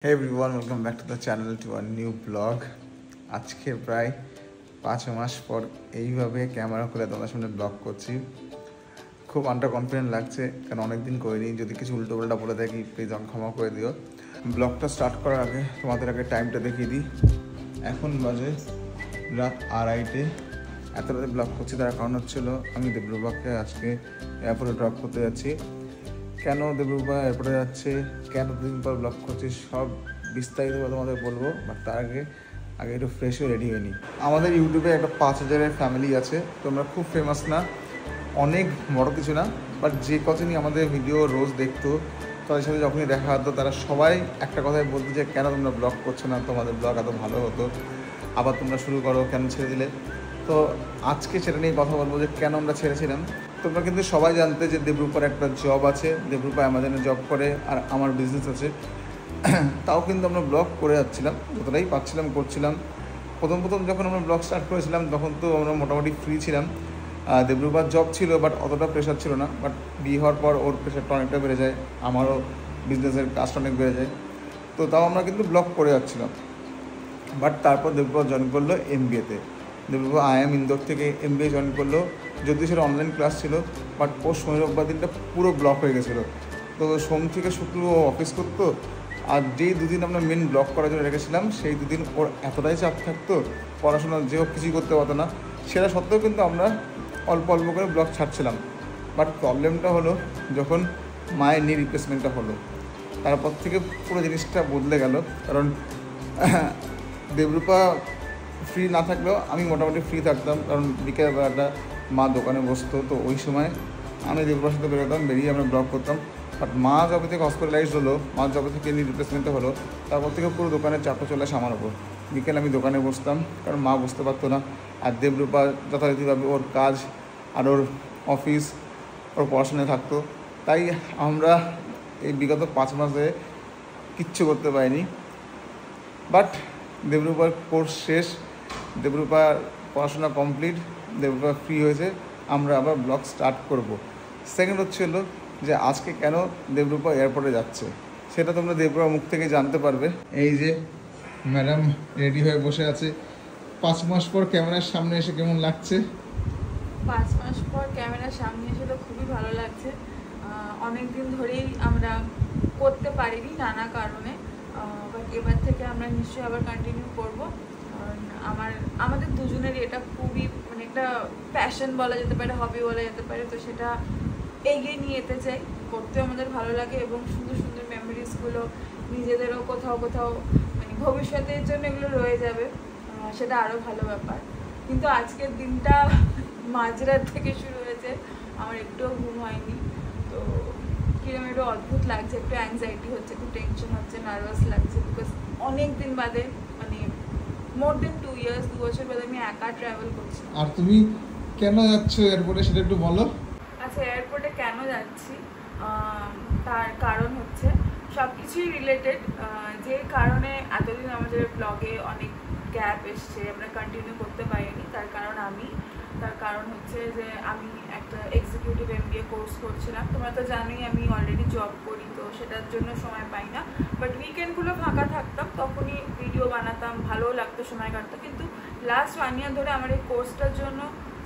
Hey everyone, welcome back to the channel to a new vlog. আজকে প্রায় 5 মাস পর এইভাবে ক্যামেরা খুলে তোমাদের সামনে ব্লগ করছি। খুব আন্ডার কনফিডেন্ট লাগছে কারণ অনেকদিন করিনি। যদি কিছু উল্টোপাল্টা বলে থাকি প্লিজ আমাকে ক্ষমা করে দিও। ব্লগটা স্টার্ট করার আগে তোমাদের আগে টাইমটা দেখিয়ে দিই। এখন বাজে রাত 2:30। এত রাতে ব্লগ করছি তার কারণ হচ্ছিল আমি দেবরূপাকে আজকে এয়ারপোর্টে ড্রপ করতে যাচ্ছি। কেন দেবরূপা এয়ারপোর্টে যাচ্ছে, কেন দুদিন পর ব্লগ করছি, সব বিস্তারিত তোমাদের বলবো। বাট তার আগে একটু ফ্রেশ হয়ে রেডি হয়ে নিই। আমাদের ইউটিউবে একটা 5,000-এর ফ্যামিলি আছে। তোমরা খুব ফেমাস না, অনেক বড় কিছু না, বাট যে কজনই আমাদের ভিডিও রোজ দেখতো তাদের সাথে যখনই দেখা হতো তারা সবাই একটা কথাই বলতো যে কেন তোমরা ব্লগ করছো না, তোমাদের ব্লগ এত ভালো হতো, আবার তোমরা শুরু করো, কেন ছেড়ে দিলে। তো আজকে সেটা নিয়ে কথা বলবো যে কেন আমরা ছেড়েছিলাম। তোমরা কিন্তু সবাই জানতে যে দেবরূপার একটা জব আছে, দেবরূপা অ্যামাজনে জব করে আর আমার বিজনেস আছে। তাও কিন্তু আমরা ব্লগ করে যাচ্ছিলাম, যতটাই পাচ্ছিলাম করছিলাম। প্রথম যখন আমরা ব্লগ স্টার্ট করেছিলাম তখন তো আমরা মোটামুটি ফ্রি ছিলাম। দেবরূপার জব ছিল বাট অতটা প্রেশার ছিল না। বাট বিয়ে হওয়ার পর ওর প্রেশারটা অনেকটা বেড়ে যায়, আমারও বিজনেসের কাজটা অনেক বেড়ে যায়। তো তাও আমরা কিন্তু ব্লগ করে যাচ্ছিলাম। বাট তারপর দেবরূপা জয়েন করলো MBA-তে। দেবরূপা IIM ইন্দোর থেকে MBA জয়েন করলো, যদিও সেটা অনলাইন ক্লাস ছিল। বাট ওর শনি রোববার দিনটা পুরো ব্লক হয়ে গেছিলো। তো সোম থেকে শুক্র ও অফিস করতো। আর যেই দুদিন আমরা মেন ব্লক করার জন্য রেখেছিলাম সেই দুদিন ওর এতটাই চাপ থাকতো, পড়াশোনা যেও কিছুই করতে পারতো না। সেটা সত্ত্বেও কিন্তু আমরা অল্প অল্প করে ব্লগ ছাড়ছিলাম। বাট প্রবলেমটা হলো যখন মায়ের নি রিপ্লেসমেন্টটা হলো, তারপর থেকে পুরো জিনিসটা বদলে গেল। কারণ দেবরূপা ফ্রি না থাকলেও আমি মোটামুটি ফ্রি থাকতাম, কারণ বিকেলবেলাটা মা দোকানে বসতো। তো ওই সময় আমি দেবরূপার সাথে বেরোতাম, বেরিয়ে আমরা ব্লগ করতাম। বাট মা যবে থেকে হসপিটালাইজড হলো, মা যবে থেকে নি রিপ্লেসমেন্টটা হলো, তারপর থেকে পুরো দোকানের চাপটা চলে আসে আমার ওপর। বিকেলে আমি দোকানে বসতাম কারণ মা বুঝতে পারতো না। আর দেবরূপা যথারীতিভাবে ওর কাজ আর ওর অফিস, ওর পড়াশোনায় থাকতো। তাই আমরা এই বিগত 5 মাসে কিচ্ছু করতে পারিনি। বাট দেবরূপার কোর্স শেষ, দেবরূপার পড়াশোনা কমপ্লিট, দেবরূপা ফ্রি হয়েছে, আমরা আবার ব্লগ স্টার্ট করব। সেকেন্ড হচ্ছিল যে আজকে কেন দেবরূপা এয়ারপোর্টে যাচ্ছে সেটা তোমরা দেবরূপার মুখ থেকে জানতে পারবে। এই যে ম্যাডাম রেডি হয়ে বসে আছে। 5 মাস পর ক্যামেরার সামনে এসে কেমন লাগছে? 5 মাস পর ক্যামেরার সামনে এসে তো খুবই ভালো লাগছে। অনেক দিন ধরেই আমরা করতে পারিনি নানা কারণে, বাট এবার থেকে আমরা নিশ্চয়ই আবার কন্টিনিউ করবো। আমাদের দুজনেরই এটা খুবই মানে একটা প্যাশন বলা যেতে পারে, হবি বলা যেতে পারে। তো সেটা এগিয়ে নিয়ে যেতে চাই, করতেও আমাদের ভালো লাগে এবং সুন্দর সুন্দর মেমোরিজগুলো নিজেদেরও কোথাও কোথাও মানে ভবিষ্যতের জন্য এগুলো রয়ে যাবে, সেটা আরও ভালো ব্যাপার। কিন্তু আজকের দিনটা মাঝরাত থেকে শুরু হয়েছে, আমার একটুও ঘুম হয়নি। তো কিরকম একটু অদ্ভুত লাগছে, একটু অ্যাংজাইটি হচ্ছে, একটু টেনশন হচ্ছে, নার্ভাস লাগছে। বিকজ অনেক দিন বাদে, মানে মোর দেন 2 ইয়ার্স, 2 বছর বাদে আমি একা ট্রাভেল করছি। আর তুমি কেন যাচ্ছ এয়ারপোর্টে সেটা একটু বলো। আচ্ছা, এয়ারপোর্টে কেন যাচ্ছি তার কারণ হচ্ছে সব কিছুই রিলেটেড। যে কারণে এতদিন আমাদের ব্লগে অনেক গ্যাপ এসছে, আমরা কন্টিনিউ করতে পারিনি, তার কারণ হচ্ছে যে আমি একটা এক্সিকিউটিভ MBA কোর্স করছিলাম। তোমরা তো জানোই আমি অলরেডি জব করি, তো সেটার জন্য সময় পাই না। বাট উইকেন্ডগুলো ফাঁকা থাকতাম, তখনই ভিডিও বানাতাম, ভালোও লাগতো, সময় কাটতো। কিন্তু লাস্ট 1 ইয়ার ধরে আমার এই কোর্সটার জন্য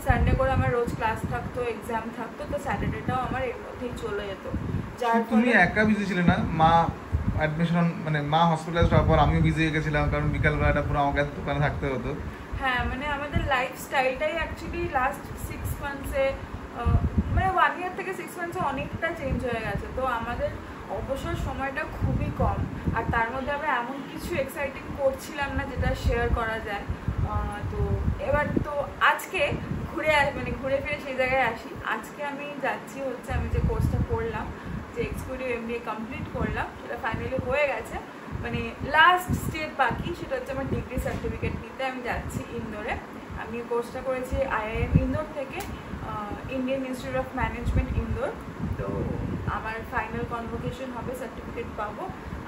সানডে করে আমার রোজ ক্লাস থাকতো, এক্সাম থাকতো, তো স্যাটারডেটাও আমার এর মধ্যেই চলে যেত। যার তুমি একা বিজি ছিলে না? মা অ্যাডমিশন মানে মা হসপিটালাইজড হওয়ার পর আমিও বিজি হয়ে গেছিলাম, কারণ বিকালবেলাটা পুরো আমাকে দোকানে থাকতে হতো। হ্যাঁ, মানে আমাদের লাইফস্টাইলটাই অ্যাকচুয়ালি লাস্ট 6 মান্থসে, মানে 1 ইয়ার থেকে 6 মান্থসে অনেকটা চেঞ্জ হয়ে গেছে। তো আমাদের অবসর সময়টা খুবই কম, আর তার মধ্যে আমরা এমন কিছু এক্সাইটিং করছিলাম না যেটা শেয়ার করা যায়। তো এবার তো আজকে ঘুরে ফিরে সেই জায়গায় আসি। আজকে আমি যাচ্ছি হচ্ছে, আমি যে কোর্সটা করলাম, যে এক্সিকিউটিভ MBA কমপ্লিট করলাম, সেটা ফাইনালি হয়ে গেছে। মানে লাস্ট স্টেপ বাকি, সেটা হচ্ছে আমার ডিগ্রি সার্টিফিকেট নিতে আমি যাচ্ছি ইন্দোরে। আমি কোর্সটা করেছি IIM ইন্দোর থেকে, Indian institute of management Indore. তো আমার ফাইনাল কনভোকেশন হবে, সার্টিফিকেট পাবো,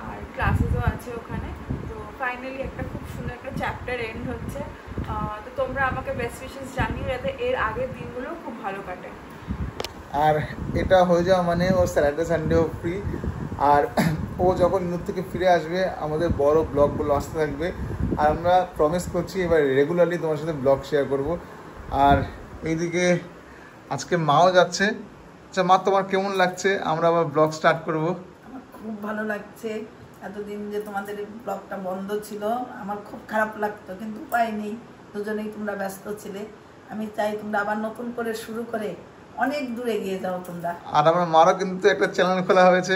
আর ক্লাসেসও আছে ওখানে। তো ফাইনালি একটা খুব সুন্দর একটা চ্যাপ্টার এন্ড হচ্ছে। তো তোমরা আমাকে বেস্ট উইশেস জানিও যাতে এর আগের দিনগুলো খুব ভালো কাটে। আর এটা হয়ে যাওয়া মানে ওর স্যাটারডে সানডেও ফ্রি। আর ও যখন ইউনিট থেকে ফিরে আসবে আমাদের বড় ব্লগগুলো আসতে থাকবে, আর আমরা প্রমিস করছি এবার রেগুলারলি তোমার সাথে ব্লগ শেয়ার করব। আর এইদিকে আজকে মাও যাচ্ছে। আচ্ছা মা, তোমার কেমন লাগছে আমরা আবার ব্লগ স্টার্ট করব? আমার খুব ভালো লাগছে। এতদিন যে তোমাদের ব্লগটা বন্ধ ছিল আমার খুব খারাপ লাগতো, কিন্তু উপায় নেই, দুজনেই তোমরা ব্যস্ত ছিলে। আমি চাই তোমরা আবার নতুন করে শুরু করে অনেক দূরে এগিয়ে যাও তোমরা। আর আমার মারও কিন্তু একটা চ্যানেল খোলা হয়েছে,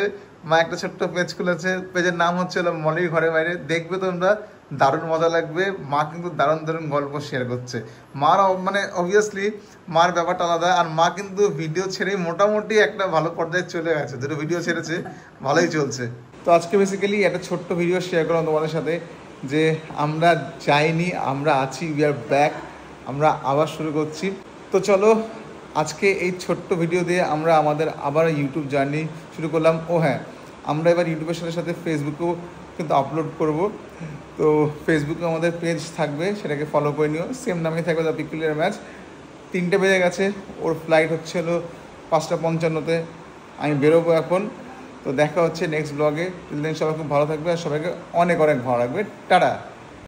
মা একটা ছোট্ট পেজ খুলেছে, পেজের নাম হচ্ছে মলির ঘরে বাইরে। দেখবে তোমরা, দারুণ মজা লাগবে। মা কিন্তু দারুণ দারুণ গল্প শেয়ার করছে। মার মানে অবভিয়াসলি মার ব্যাপারটা আলাদা, আর মা কিন্তু ভিডিও ছেড়ে মোটামুটি একটা ভালো পর্যায়ে চলে গেছে, দুটো ভিডিও ছেড়েছে, ভালোই চলছে। তো আজকে বেসিক্যালি একটা ছোট্ট ভিডিও শেয়ার করলাম তোমাদের সাথে, যে আমরা যাইনি, আমরা আছি, উই আর ব্যাক, আমরা আবার শুরু করছি। তো চলো আজকে এই ছোট্ট ভিডিও দিয়ে আমরা আমাদের আবার ইউটিউব জার্নি শুরু করলাম। ও হ্যাঁ, আমরা এবার ইউটিউবের সাথে সাথে ফেসবুকেও কিন্তু আপলোড করব। তো ফেসবুকে আমাদের পেজ থাকবে, সেটাকে ফলো করে নিও, সেম নামেই থাকবে, দ্য পিকুলিয়ার ম্যাচ। 3টে বেজে গেছে, ওর ফ্লাইট হচ্ছিল 5:55-তে, আমি বেরোবো এখন। তো দেখা হচ্ছে নেক্সট ব্লগে। সবাই খুব ভালো থাকবে আর সবাইকে অনেক অনেক ভালো লাগবে। টাটা।